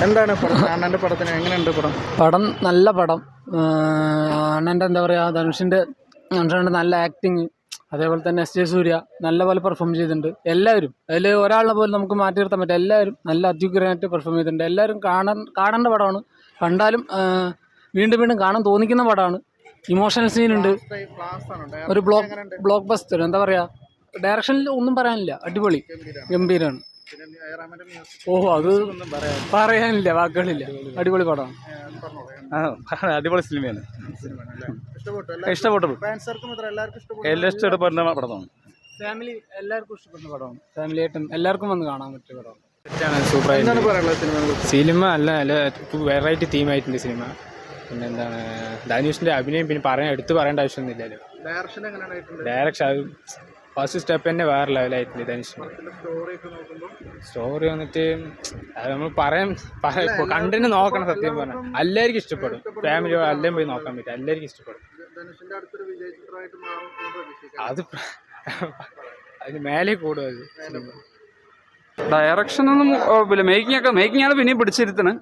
എന്താണ് അണ്ണൻ്റെ പടത്തിന് എങ്ങനെയുണ്ട് പടം നല്ല പടം. അണ്ണൻ്റെ എന്താ പറയുക, ധനുഷിൻ്റെ നല്ല ആക്ടിങ്, അതേപോലെ തന്നെ എസ് ജെ സൂര്യ നല്ല പോലെ പെർഫോം ചെയ്തിട്ടുണ്ട്. എല്ലാവരും അതിൽ ഒരാളിനെ പോലും നമുക്ക് മാറ്റി നിർത്താൻ പറ്റും. എല്ലാവരും നല്ല അത്യുഗ്രമായിട്ട് പെർഫോം ചെയ്തിട്ടുണ്ട്. എല്ലാവരും കാണേണ്ട പടമാണ്. കണ്ടാലും വീണ്ടും വീണ്ടും കാണാൻ തോന്നിക്കുന്ന പടമാണ്. ഇമോഷണൽ സീനുണ്ട്, ഒരു ബ്ലോക്ക് ബസ്റ്റർ. എന്താ പറയുക, ഡയറക്ഷനിൽ ഒന്നും പറയാനില്ല, അടിപൊളി, ഗംഭീരമാണ്. അത് പറയാനില്ല, വാക്കുകളില്ല, അടിപൊളി പടമാണ്. അടിപൊളി സിനിമയാണ്, ഇഷ്ടപ്പെട്ടു. എല്ലാം ഇഷ്ടപ്പെടുന്ന പടമാണ്. ഫാമിലി എല്ലാവർക്കും ഇഷ്ടപ്പെടുന്ന പടമാണ്. ഫാമിലി ആയിട്ടും എല്ലാവർക്കും വന്ന് കാണാൻ പറ്റിയ പടമാണ്. സിനിമ നല്ല വെറൈറ്റി തീമായിട്ടുണ്ട് സിനിമ. പിന്നെ എന്താണ്, ധനുഷിന്റെ അഭിനയം പിന്നെ എടുത്തു പറയേണ്ട ആവശ്യമൊന്നുമില്ലല്ലോ. ഡയറക്ഷൻ അത് ഫസ്റ്റ് സ്റ്റെപ്പ് തന്നെ വേറെ ലെവലായിട്ടുണ്ട് ധനുഷിന്. സ്റ്റോറി വന്നിട്ട് അത് നമ്മൾ കണ്ടിന് നോക്കണം. സത്യം പറഞ്ഞാൽ എല്ലാവർക്കും ഇഷ്ടപ്പെടും. ഫാമിലി എല്ലാം പോയി നോക്കാൻ പറ്റും, എല്ലാവർക്കും ഇഷ്ടപ്പെടും. അത് അതിന് മേലെ കൂടും. അത് ഡയറക്ഷൻ ഒന്നും കുഴപ്പമില്ല. മേക്കിംഗ് ആണ് പിന്നെയും പിടിച്ചിരുത്തണ്.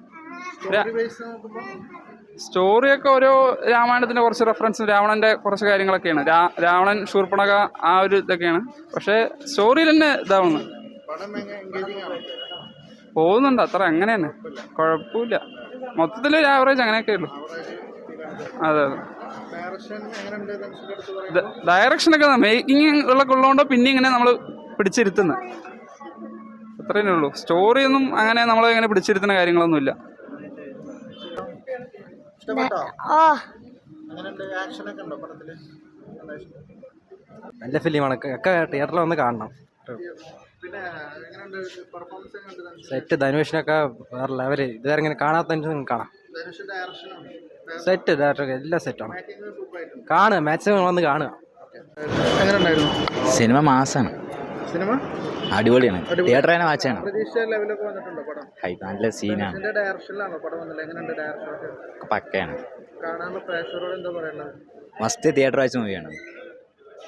സ്റ്റോറിയൊക്കെ ഓരോ രാമായണത്തിൻ്റെ കുറച്ച് റെഫറൻസ്, രാവണൻ്റെ കുറച്ച് കാര്യങ്ങളൊക്കെയാണ്. രാവണൻ ശൂർപ്പണഖ ആ ഒരു ഇതൊക്കെയാണ്. പക്ഷേ സ്റ്റോറിയിൽ തന്നെ ഇതാവുന്നു, പോകുന്നുണ്ട് അത്ര. അങ്ങനെ തന്നെ കുഴപ്പമില്ല. മൊത്തത്തിൽ ഒരു ആവറേജ് അങ്ങനെയൊക്കെ ഉള്ളു. അതെ അതെ. ഡയറക്ഷനൊക്കെ മേക്കിംഗ് ഉള്ളതുകൊണ്ട് പിന്നെ ഇങ്ങനെ നമ്മൾ പിടിച്ചിരുത്തുന്നത് അത്രയേ ഉള്ളൂ. സ്റ്റോറിയൊന്നും അങ്ങനെ നമ്മളങ്ങനെ പിടിച്ചിരുത്തുന്ന കാര്യങ്ങളൊന്നുമില്ല. നല്ല ഫിലിമാണ്, ഒക്കെ തിയേറ്ററിൽ വന്ന് കാണണം. സെറ്റ് ധനുഷിനൊക്കെ വേറെ ലെവല്, ഇതുവരെ ഇങ്ങനെ കാണാത്ത കാണാം. സെറ്റ് ഡയറക്ടർ എല്ലാം സെറ്റാണ്. കാണുക, മാക്സിമം വന്ന് കാണുക. സിനിമ മാസാണ്, അടിപൊളിയാണ്. തിയേറ്റർ തന്നെ വാച്ചാണ്. നല്ല സീനാണ്, പക്കയാണ്. മസ്റ്റ് തിയേറ്റർ വാച്ച് മൂവിയാണ്.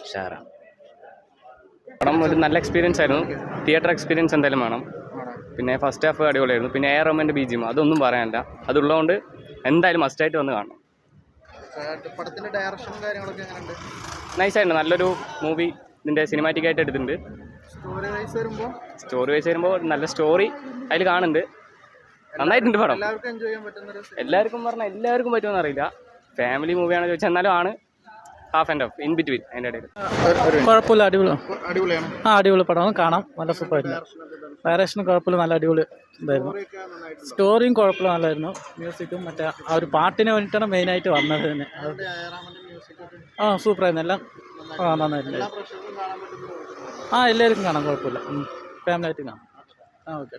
ഉഷാറാണ് പടം. ഒരു നല്ല എക്സ്പീരിയൻസ് ആയിരുന്നു. തിയേറ്റർ എക്സ്പീരിയൻസ് എന്തായാലും വേണം. പിന്നെ ഫസ്റ്റ് ഹാഫ് അടിപൊളിയായിരുന്നു. പിന്നെ എ റഹ്മാൻ്റെ ബിജിഎം അതൊന്നും പറയാനില്ല. അതുള്ളതുകൊണ്ട് എന്തായാലും മസ്റ്റായിട്ട് വന്ന് കാണണം. നൈസായിട്ടുണ്ട്, നല്ലൊരു മൂവി. ഇതിൻ്റെ സിനിമാറ്റിക് ആയിട്ട് എടുത്തിട്ടുണ്ട്. സ്റ്റോറി വൈസ് വരുമ്പോൾ നല്ല സ്റ്റോറി അതിൽ കാണുന്നുണ്ട്. നന്നായിട്ടുണ്ട് പടം. എല്ലാവർക്കും പറഞ്ഞാൽ എല്ലാവർക്കും പറ്റുമെന്ന് അറിയില്ല. ഫാമിലി മൂവിയാണെന്ന് ചോദിച്ചാൽ എന്നാലും ആണ് half and half, in between. അതിൻ്റെ ഇടയിൽ കുഴപ്പമില്ല, അടിപൊളിയാണ്. അടിപൊളി പടമാണ്, കാണാം. നല്ല സൂപ്പറായിരുന്നു. ഡയറക്ഷനും കുഴപ്പമില്ല, നല്ല അടിപൊളി ഇതായിരുന്നു. സ്റ്റോറിയും കുഴപ്പമില്ല, നല്ലായിരുന്നു. മ്യൂസിക്കും മറ്റേ ആ ഒരു പാട്ടിന് വേണ്ടിയിട്ടാണ് മെയിനായിട്ട് വന്നത് തന്നെ. സൂപ്പറായിരുന്നു. എല്ലാം നന്നായിട്ടുണ്ട്. എല്ലാവർക്കും കാണാം, കുഴപ്പമില്ല. ഫാമിലി ആയിട്ട് കാണാം. ഓക്കെ.